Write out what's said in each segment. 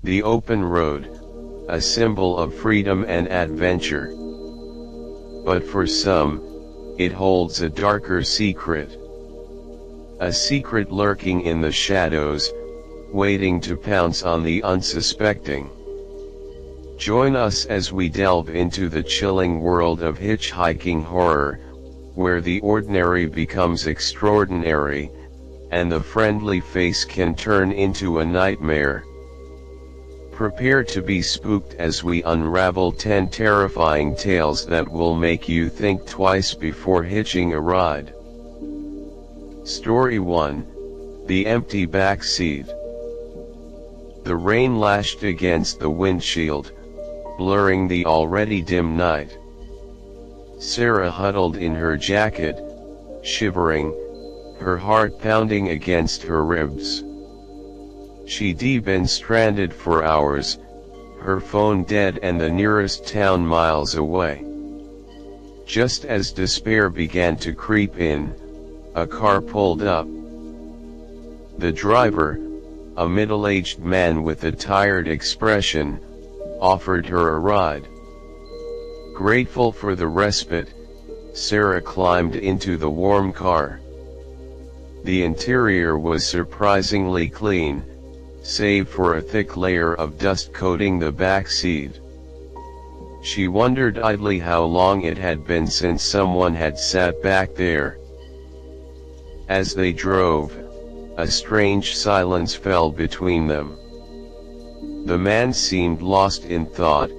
The open road, a symbol of freedom and adventure. But for some, it holds a darker secret. A secret lurking in the shadows, waiting to pounce on the unsuspecting. Join us as we delve into the chilling world of hitchhiking horror, where the ordinary becomes extraordinary, and the friendly face can turn into a nightmare. Prepare to be spooked as we unravel 10 terrifying tales that will make you think twice before hitching a ride. Story 1: The Empty Backseat. The rain lashed against the windshield, blurring the already dim night. Sarah huddled in her jacket, shivering, her heart pounding against her ribs. She'd been stranded for hours, her phone dead and the nearest town miles away. Just as despair began to creep in, a car pulled up. The driver, a middle-aged man with a tired expression, offered her a ride. Grateful for the respite, Sarah climbed into the warm car. The interior was surprisingly clean, save for a thick layer of dust coating the back seat. She wondered idly how long it had been since someone had sat back there. As they drove, a strange silence fell between them. The man seemed lost in thought,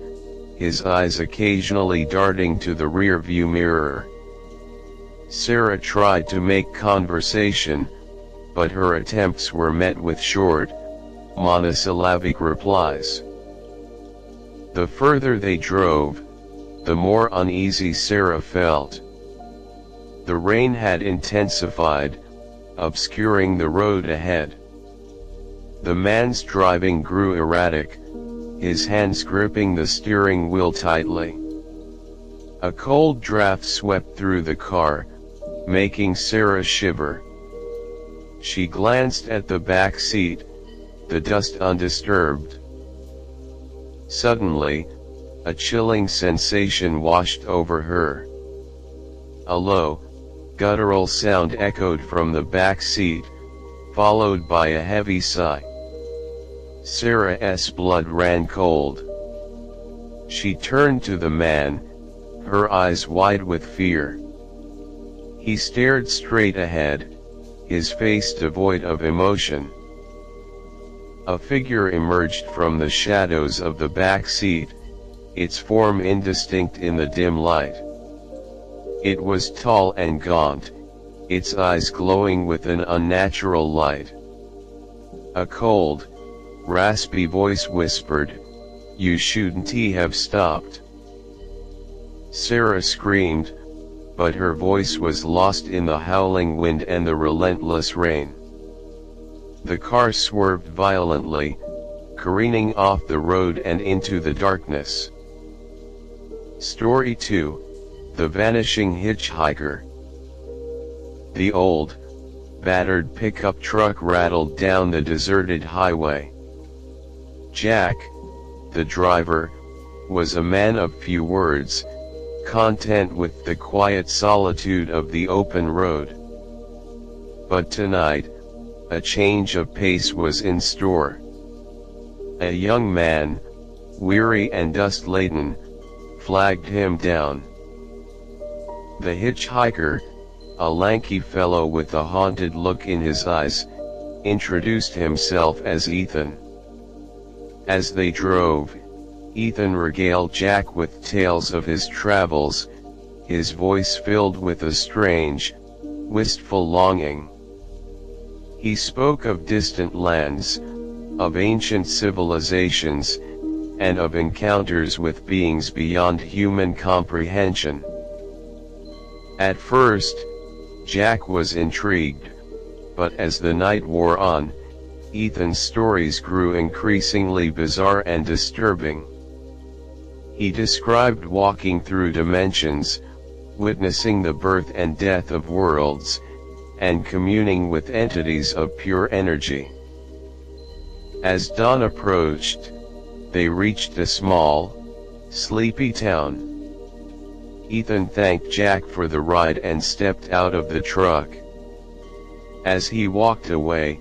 his eyes occasionally darting to the rearview mirror. Sarah tried to make conversation, but her attempts were met with short, monosyllabic replies. The further they drove, the more uneasy Sarah felt. The rain had intensified, obscuring the road ahead. The man's driving grew erratic, his hands gripping the steering wheel tightly. A cold draft swept through the car, making Sarah shiver. She glanced at the back seat, the dust undisturbed. Suddenly, a chilling sensation washed over her. A low, guttural sound echoed from the back seat, followed by a heavy sigh. Sarah's blood ran cold. She turned to the man, her eyes wide with fear. He stared straight ahead, his face devoid of emotion. A figure emerged from the shadows of the back seat, its form indistinct in the dim light. It was tall and gaunt, its eyes glowing with an unnatural light. A cold, raspy voice whispered, "You shouldn't have stopped." Sarah screamed, but her voice was lost in the howling wind and the relentless rain. The car swerved violently, careening off the road and into the darkness. Story 2: The Vanishing Hitchhiker. The old, battered pickup truck rattled down the deserted highway. Jack, the driver, was a man of few words, content with the quiet solitude of the open road. But tonight, a change of pace was in store. A young man, weary and dust-laden, flagged him down. The hitchhiker, a lanky fellow with a haunted look in his eyes, introduced himself as Ethan. As they drove, Ethan regaled Jack with tales of his travels, his voice filled with a strange, wistful longing. He spoke of distant lands, of ancient civilizations, and of encounters with beings beyond human comprehension. At first, Jack was intrigued, but as the night wore on, Ethan's stories grew increasingly bizarre and disturbing. He described walking through dimensions, witnessing the birth and death of worlds, and communing with entities of pure energy. As dawn approached, they reached a small, sleepy town. Ethan thanked Jack for the ride and stepped out of the truck. As he walked away,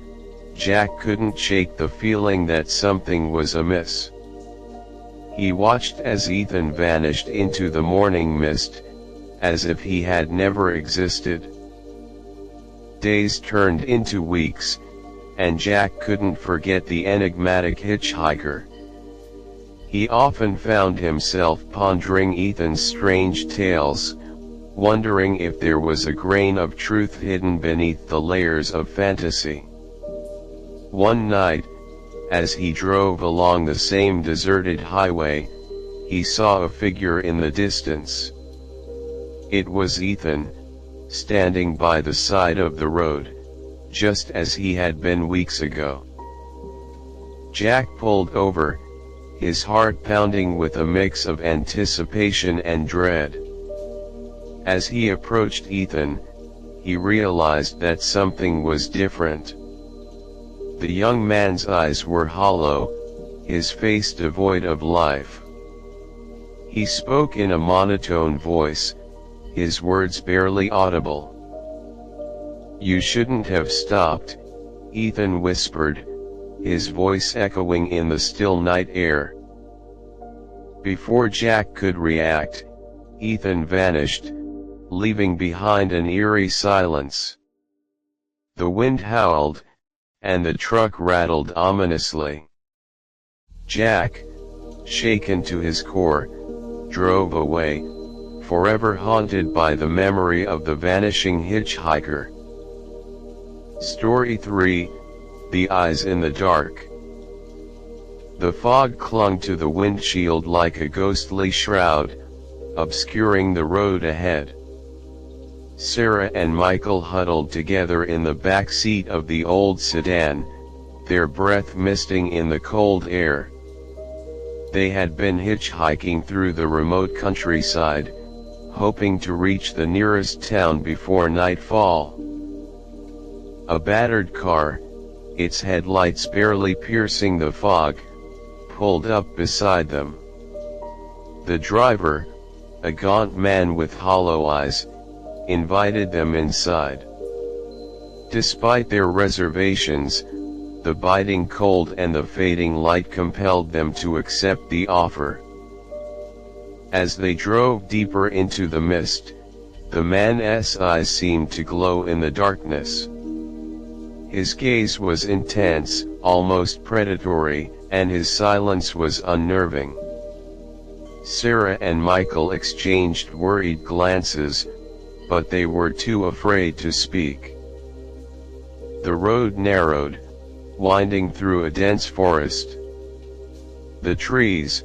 Jack couldn't shake the feeling that something was amiss. He watched as Ethan vanished into the morning mist, as if he had never existed. Days turned into weeks, and Jack couldn't forget the enigmatic hitchhiker. He often found himself pondering Ethan's strange tales, wondering if there was a grain of truth hidden beneath the layers of fantasy. One night, as he drove along the same deserted highway, he saw a figure in the distance. It was Ethan, standing by the side of the road, just as he had been weeks ago. Jack pulled over, his heart pounding with a mix of anticipation and dread. As he approached Ethan, he realized that something was different. The young man's eyes were hollow, his face devoid of life. He spoke in a monotone voice, his words barely audible. "You shouldn't have stopped," Ethan whispered, his voice echoing in the still night air. Before Jack could react, Ethan vanished, leaving behind an eerie silence. The wind howled, and the truck rattled ominously. Jack, shaken to his core, drove away, forever haunted by the memory of the vanishing hitchhiker. Story 3: The Eyes in the Dark. The fog clung to the windshield like a ghostly shroud, obscuring the road ahead. Sarah and Michael huddled together in the back seat of the old sedan, their breath misting in the cold air. They had been hitchhiking through the remote countryside, hoping to reach the nearest town before nightfall. A battered car, its headlights barely piercing the fog, pulled up beside them. The driver, a gaunt man with hollow eyes, invited them inside. Despite their reservations, the biting cold and the fading light compelled them to accept the offer. As they drove deeper into the mist, the man's eyes seemed to glow in the darkness. His gaze was intense, almost predatory, and his silence was unnerving. Sarah and Michael exchanged worried glances, but they were too afraid to speak. The road narrowed, winding through a dense forest. The trees,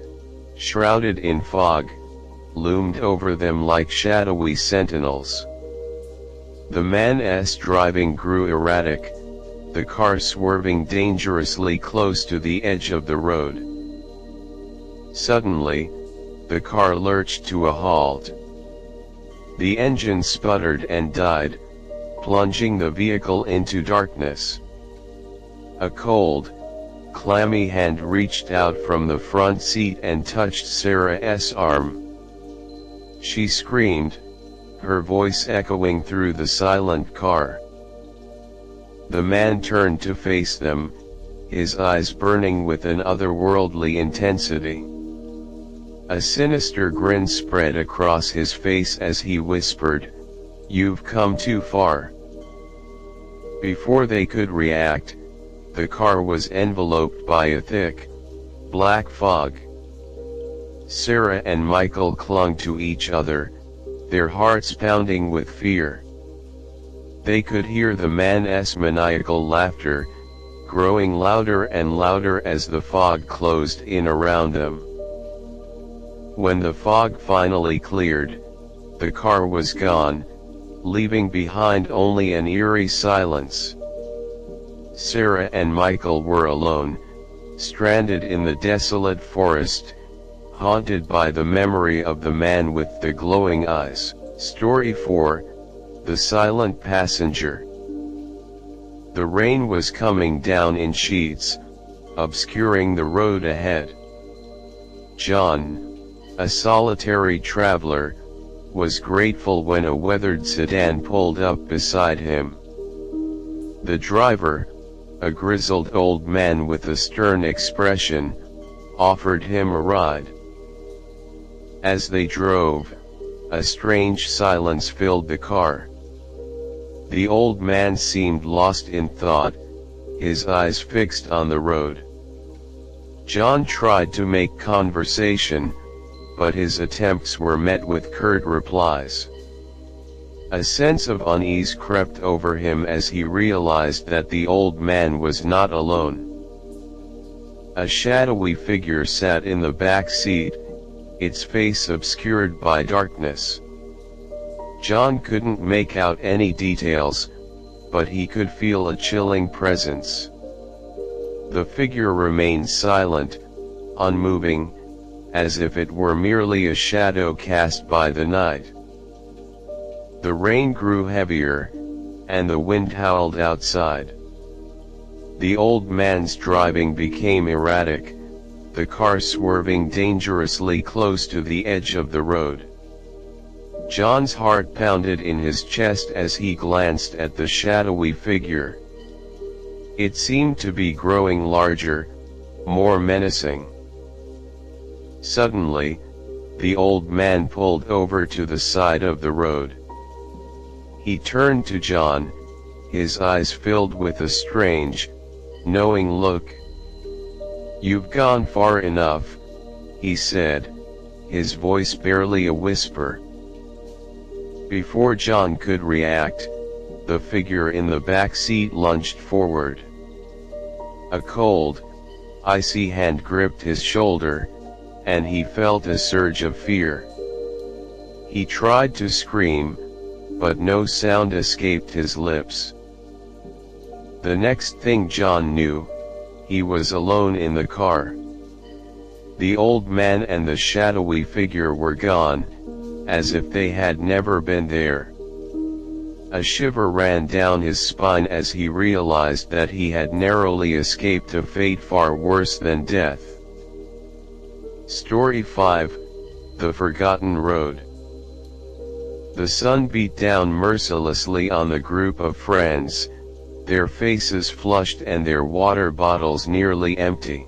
shrouded in fog, loomed over them like shadowy sentinels. The man's driving grew erratic, the car swerving dangerously close to the edge of the road. Suddenly, the car lurched to a halt. The engine sputtered and died, plunging the vehicle into darkness. A cold, clammy hand reached out from the front seat and touched Sarah's arm. She screamed, her voice echoing through the silent car. The man turned to face them, his eyes burning with an otherworldly intensity. A sinister grin spread across his face as he whispered, "You've come too far." Before they could react, the car was enveloped by a thick, black fog. Sarah and Michael clung to each other, their hearts pounding with fear. They could hear the man's maniacal laughter, growing louder and louder as the fog closed in around them. When the fog finally cleared, the car was gone, leaving behind only an eerie silence. Sarah and Michael were alone, stranded in the desolate forest, haunted by the memory of the man with the glowing eyes. Story 4: The Silent Passenger. The rain was coming down in sheets, obscuring the road ahead. John, a solitary traveler, was grateful when a weathered sedan pulled up beside him. The driver, a grizzled old man with a stern expression, offered him a ride. As they drove, a strange silence filled the car. The old man seemed lost in thought, his eyes fixed on the road. John tried to make conversation, but his attempts were met with curt replies. A sense of unease crept over him as he realized that the old man was not alone. A shadowy figure sat in the back seat, its face obscured by darkness. John couldn't make out any details, but he could feel a chilling presence. The figure remained silent, unmoving, as if it were merely a shadow cast by the night. The rain grew heavier, and the wind howled outside. The old man's driving became erratic, the car swerving dangerously close to the edge of the road. John's heart pounded in his chest as he glanced at the shadowy figure. It seemed to be growing larger, more menacing. Suddenly, the old man pulled over to the side of the road. He turned to John, his eyes filled with a strange, knowing look. "You've gone far enough," he said, his voice barely a whisper. Before John could react, the figure in the back seat lunged forward. A cold, icy hand gripped his shoulder, and he felt a surge of fear. He tried to scream, but no sound escaped his lips. The next thing John knew, he was alone in the car. The old man and the shadowy figure were gone, as if they had never been there. A shiver ran down his spine as he realized that he had narrowly escaped a fate far worse than death. Story 5: The Forgotten Road. The sun beat down mercilessly on the group of friends, their faces flushed and their water bottles nearly empty.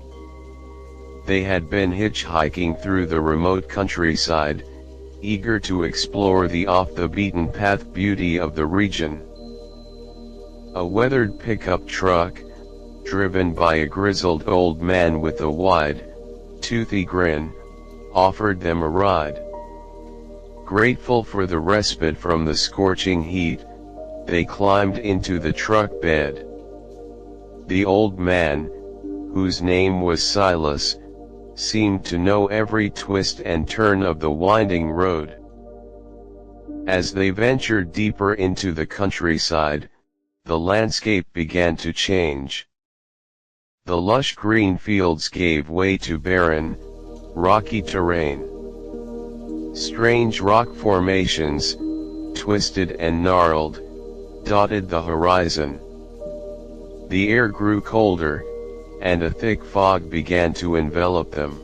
They had been hitchhiking through the remote countryside, eager to explore the off-the-beaten-path beauty of the region. A weathered pickup truck, driven by a grizzled old man with a wide, toothy grin, offered them a ride. Grateful for the respite from the scorching heat, they climbed into the truck bed. The old man, whose name was Silas, seemed to know every twist and turn of the winding road. As they ventured deeper into the countryside, the landscape began to change. The lush green fields gave way to barren, rocky terrain. Strange rock formations, twisted and gnarled, dotted the horizon. The air grew colder, and a thick fog began to envelop them.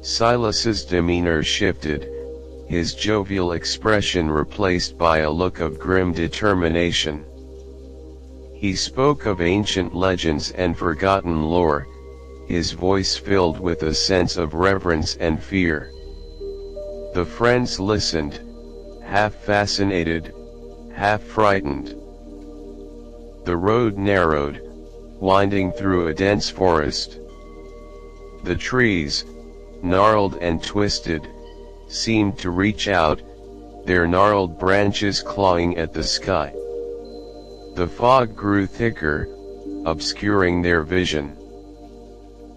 Silas's demeanor shifted, his jovial expression replaced by a look of grim determination. He spoke of ancient legends and forgotten lore, his voice filled with a sense of reverence and fear. The friends listened, half fascinated, half frightened. The road narrowed, winding through a dense forest. The trees, gnarled and twisted, seemed to reach out, their gnarled branches clawing at the sky. The fog grew thicker, obscuring their vision.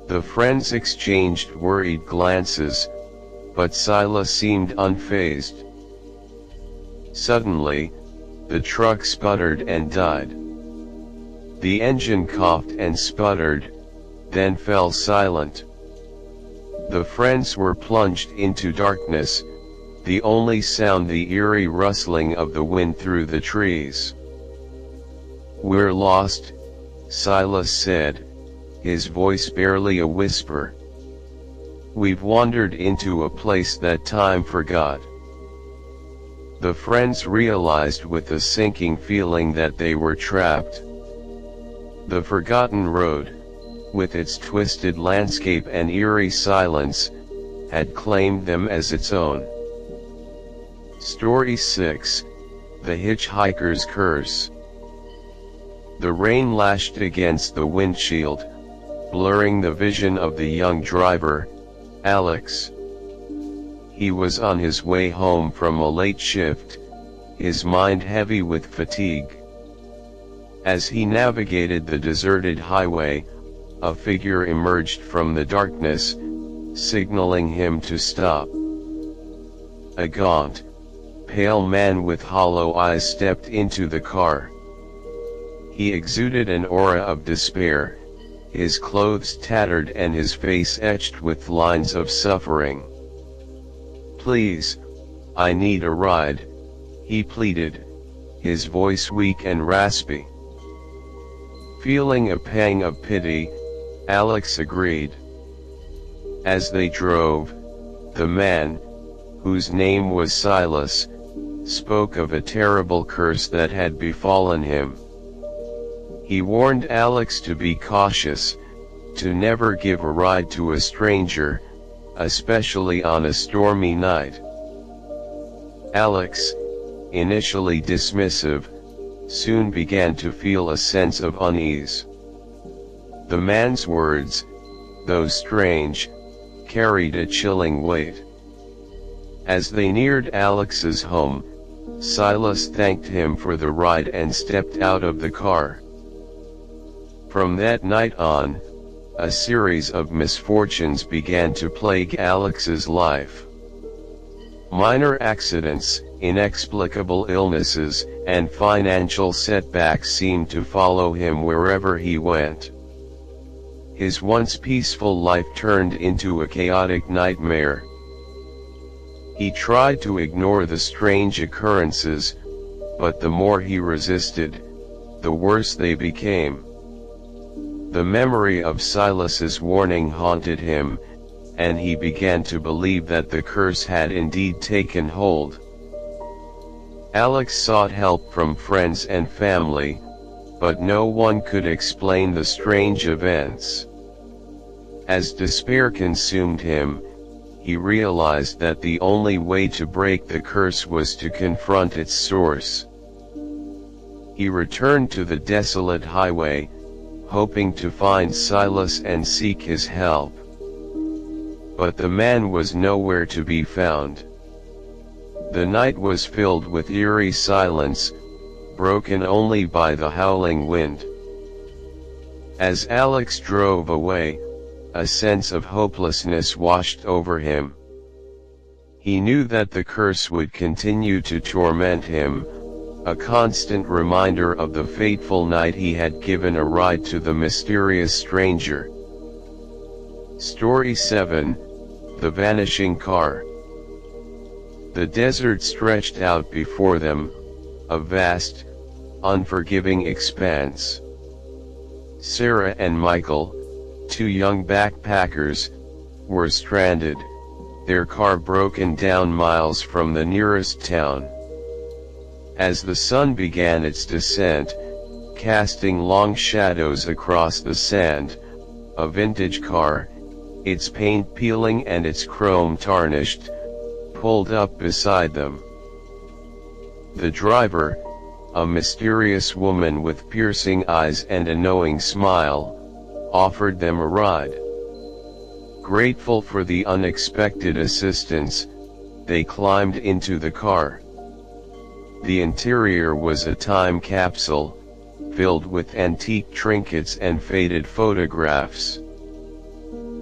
The friends exchanged worried glances, but Silas seemed unfazed. Suddenly, the truck sputtered and died. The engine coughed and sputtered, then fell silent. The friends were plunged into darkness, the only sound the eerie rustling of the wind through the trees. "We're lost," Silas said, his voice barely a whisper. "We've wandered into a place that time forgot." The friends realized with a sinking feeling that they were trapped. The forgotten road, with its twisted landscape and eerie silence, had claimed them as its own. Story 6: The Hitchhiker's Curse. The rain lashed against the windshield, blurring the vision of the young driver, Alex. He was on his way home from a late shift, his mind heavy with fatigue. As he navigated the deserted highway, a figure emerged from the darkness, signaling him to stop. A gaunt, pale man with hollow eyes stepped into the car. He exuded an aura of despair, his clothes tattered and his face etched with lines of suffering. "Please, I need a ride," he pleaded, his voice weak and raspy. Feeling a pang of pity, Alex agreed. As they drove, the man, whose name was Silas, spoke of a terrible curse that had befallen him. He warned Alex to be cautious, to never give a ride to a stranger, especially on a stormy night. Alex, initially dismissive, soon began to feel a sense of unease. The man's words, though strange, carried a chilling weight. As they neared Alex's home, Silas thanked him for the ride and stepped out of the car. From that night on, a series of misfortunes began to plague Alex's life. Minor accidents, inexplicable illnesses, and financial setbacks seemed to follow him wherever he went. His once peaceful life turned into a chaotic nightmare. He tried to ignore the strange occurrences, but the more he resisted, the worse they became. The memory of Silas's warning haunted him, and he began to believe that the curse had indeed taken hold. Alex sought help from friends and family, but no one could explain the strange events. As despair consumed him, he realized that the only way to break the curse was to confront its source. He returned to the desolate highway, hoping to find Silas and seek his help. But the man was nowhere to be found. The night was filled with eerie silence, broken only by the howling wind. As Alex drove away, a sense of hopelessness washed over him. He knew that the curse would continue to torment him, a constant reminder of the fateful night he had given a ride to the mysterious stranger. Story 7: The Vanishing Car. The desert stretched out before them, a vast, unforgiving expanse. Sarah and Michael, two young backpackers, were stranded, their car broken down miles from the nearest town. As the sun began its descent, casting long shadows across the sand, a vintage car, its paint peeling and its chrome tarnished, pulled up beside them. The driver, a mysterious woman with piercing eyes and a knowing smile, offered them a ride. Grateful for the unexpected assistance, they climbed into the car. The interior was a time capsule, filled with antique trinkets and faded photographs.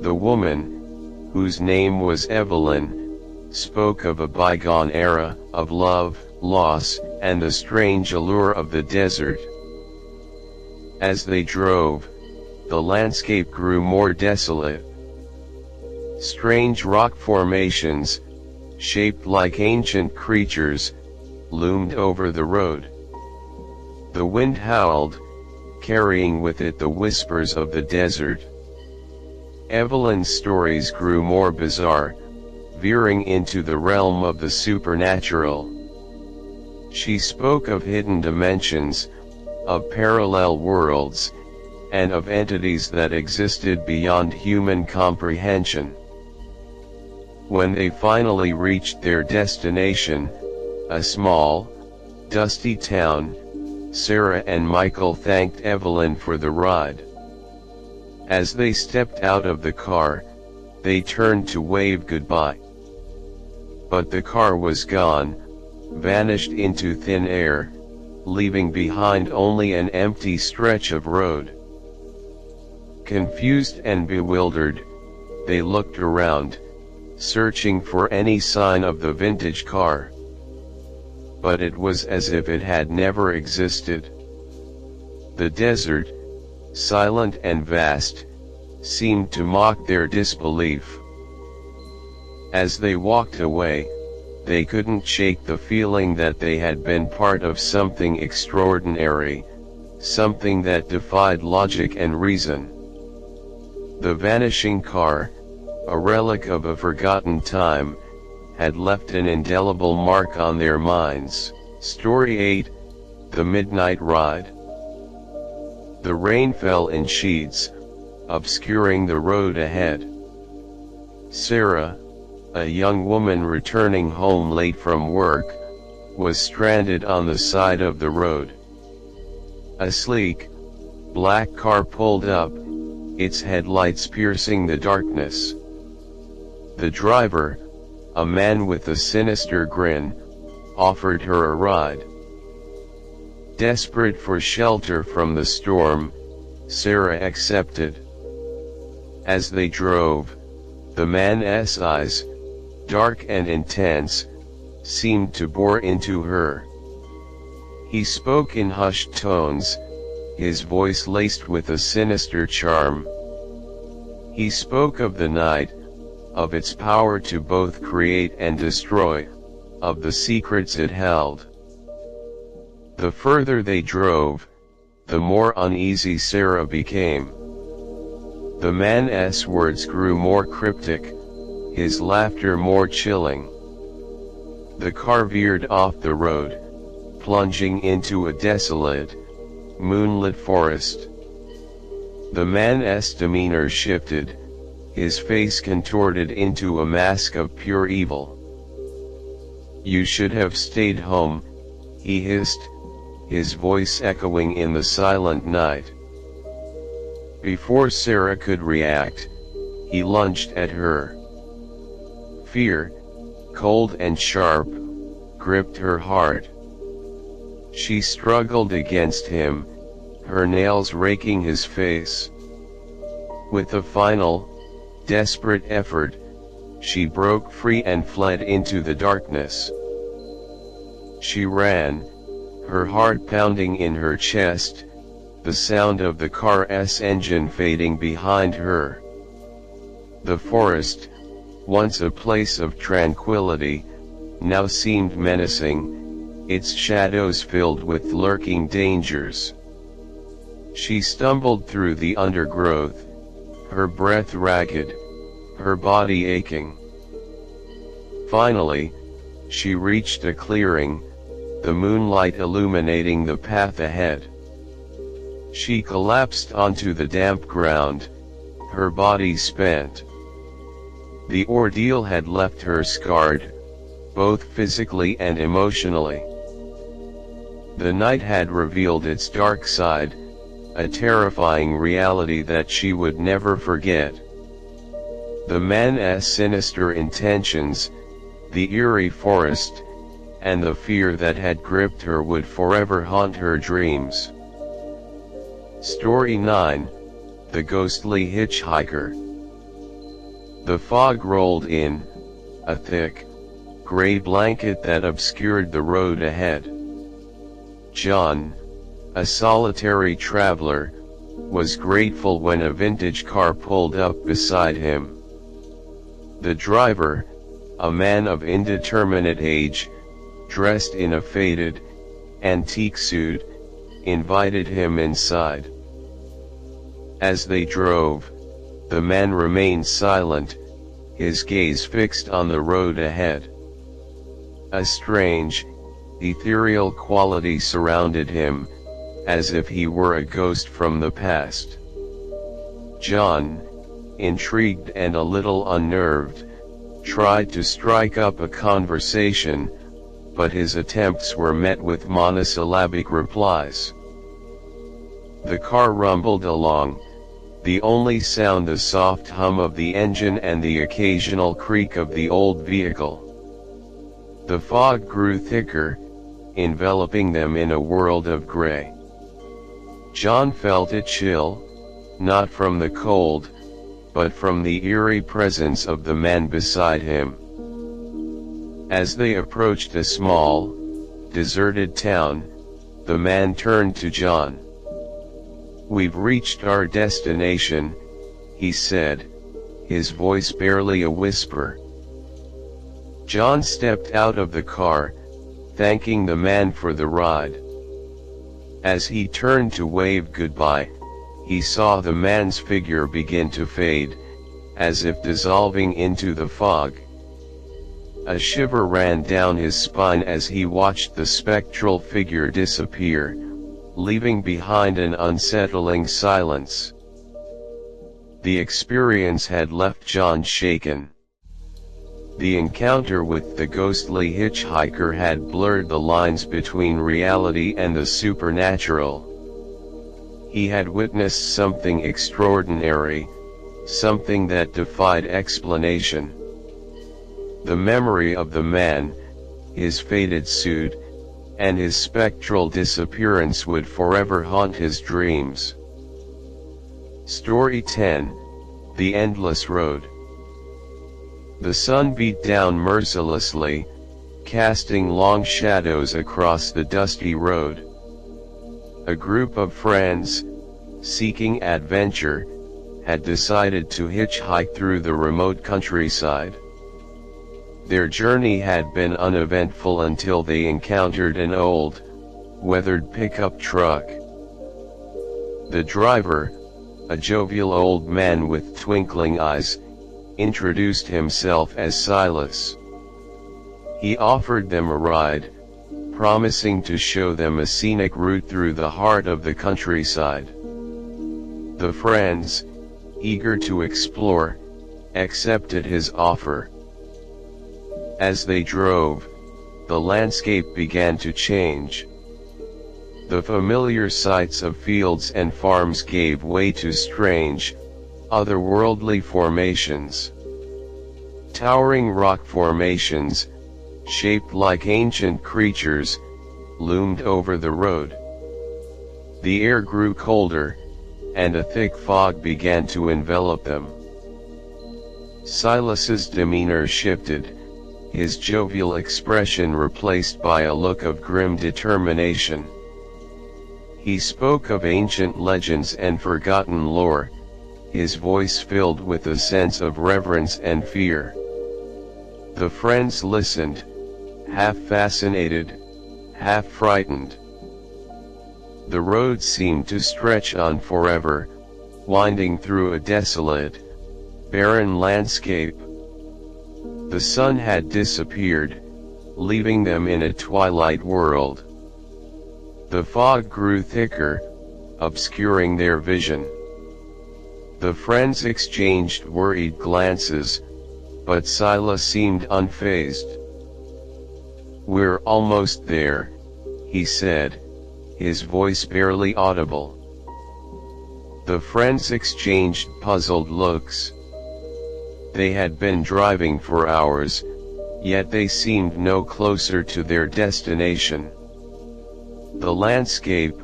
The woman, whose name was Evelyn, spoke of a bygone era, of love, loss, and the strange allure of the desert. As they drove, the landscape grew more desolate. Strange rock formations, shaped like ancient creatures, loomed over the road. The wind howled, carrying with it the whispers of the desert. Evelyn's stories grew more bizarre, veering into the realm of the supernatural. She spoke of hidden dimensions, of parallel worlds, and of entities that existed beyond human comprehension. When they finally reached their destination, a small, dusty town, Sarah and Michael thanked Evelyn for the ride. As they stepped out of the car, they turned to wave goodbye. But the car was gone, vanished into thin air, leaving behind only an empty stretch of road. Confused and bewildered, they looked around, searching for any sign of the vintage car. But it was as if it had never existed. The desert, silent and vast, seemed to mock their disbelief. As they walked away, they couldn't shake the feeling that they had been part of something extraordinary, something that defied logic and reason. The vanishing car, a relic of a forgotten time, had left an indelible mark on their minds. Story 8: The Midnight Ride. The rain fell in sheets, obscuring the road ahead. Sarah, a young woman returning home late from work, was stranded on the side of the road. A sleek, black car pulled up, its headlights piercing the darkness. The driver, a man with a sinister grin, offered her a ride. Desperate for shelter from the storm, Sarah accepted. As they drove, the man's eyes, dark and intense, seemed to bore into her. He spoke in hushed tones, his voice laced with a sinister charm. He spoke of the night, of its power to both create and destroy, of the secrets it held. The further they drove, the more uneasy Sarah became. The man's words grew more cryptic, his laughter more chilling. The car veered off the road, plunging into a desolate, moonlit forest. The man's demeanor shifted, his face contorted into a mask of pure evil. "You should have stayed home," he hissed, his voice echoing in the silent night. Before Sarah could react, he lunged at her. Fear, cold and sharp, gripped her heart. She struggled against him, her nails raking his face. With a final, desperate effort, she broke free and fled into the darkness. She ran, her heart pounding in her chest, the sound of the car's engine fading behind her. The forest, once a place of tranquility, now seemed menacing, its shadows filled with lurking dangers. She stumbled through the undergrowth, her breath ragged, her body aching. Finally, she reached a clearing, the moonlight illuminating the path ahead. She collapsed onto the damp ground, her body spent. The ordeal had left her scarred, both physically and emotionally. The night had revealed its dark side, a terrifying reality that she would never forget. The man's sinister intentions, the eerie forest, and the fear that had gripped her would forever haunt her dreams. Story 9: The Ghostly Hitchhiker. The fog rolled in, a thick, gray blanket that obscured the road ahead. John, a solitary traveler, was grateful when a vintage car pulled up beside him. The driver, a man of indeterminate age, dressed in a faded, antique suit, invited him inside. As they drove, The man remained silent, his gaze fixed on the road ahead. A strange, ethereal quality surrounded him, as if he were a ghost from the past. John, intrigued and a little unnerved, tried to strike up a conversation, but his attempts were met with monosyllabic replies. The car rumbled along, the only sound the soft hum of the engine and the occasional creak of the old vehicle. The fog grew thicker, enveloping them in a world of gray. John felt a chill, not from the cold, but from the eerie presence of the man beside him. As they approached a small, deserted town, the man turned to John. "We've reached our destination," he said, his voice barely a whisper. John stepped out of the car, thanking the man for the ride. As he turned to wave goodbye, he saw the man's figure begin to fade, as if dissolving into the fog. A shiver ran down his spine as he watched the spectral figure disappear, leaving behind an unsettling silence. The experience had left John shaken. The encounter with the ghostly hitchhiker had blurred the lines between reality and the supernatural. He had witnessed something extraordinary, something that defied explanation. The memory of the man, his faded suit, and his spectral disappearance would forever haunt his dreams. Story 10: The Endless Road. The sun beat down mercilessly, casting long shadows across the dusty road. A group of friends, seeking adventure, had decided to hitchhike through the remote countryside. Their journey had been uneventful until they encountered an old, weathered pickup truck. The driver, a jovial old man with twinkling eyes, introduced himself as Silas. He offered them a ride, promising to show them a scenic route through the heart of the countryside. The friends, eager to explore, accepted his offer. As they drove, the landscape began to change. The familiar sights of fields and farms gave way to strange, otherworldly formations. Towering rock formations, shaped like ancient creatures, loomed over the road. The air grew colder, and a thick fog began to envelop them. Silas's demeanor shifted, his jovial expression replaced by a look of grim determination. He spoke of ancient legends and forgotten lore, his voice filled with a sense of reverence and fear. The friends listened, half fascinated, half frightened. The road seemed to stretch on forever, winding through a desolate, barren landscape. The sun had disappeared, leaving them in a twilight world. The fog grew thicker, obscuring their vision. The friends exchanged worried glances, but Silas seemed unfazed. "We're almost there," he said, his voice barely audible. The friends exchanged puzzled looks. They had been driving for hours, yet they seemed no closer to their destination. The landscape,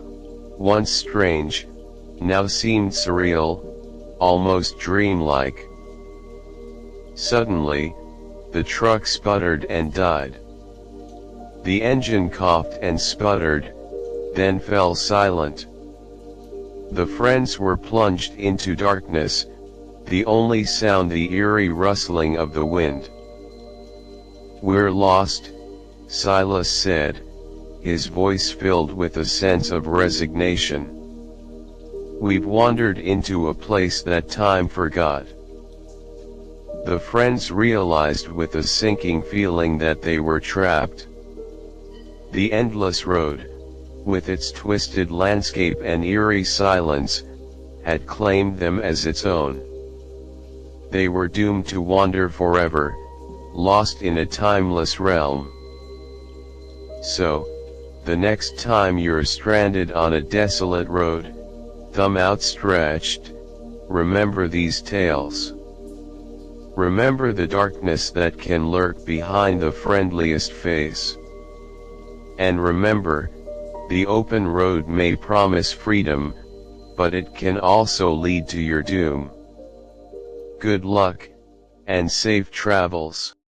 once strange, now seemed surreal, almost dreamlike. Suddenly, the truck sputtered and died. The engine coughed and sputtered, then fell silent. The friends were plunged into darkness, the only sound the eerie rustling of the wind. "We're lost," Silas said, his voice filled with a sense of resignation. We've wandered into a place that time forgot. The friends realized with a sinking feeling that they were trapped. The endless road, with its twisted landscape and eerie silence, had claimed them as its own. They were doomed to wander forever, lost in a timeless realm. So, the next time you're stranded on a desolate road, thumb outstretched, remember these tales. Remember the darkness that can lurk behind the friendliest face. And remember, the open road may promise freedom, but it can also lead to your doom. Good luck, and safe travels.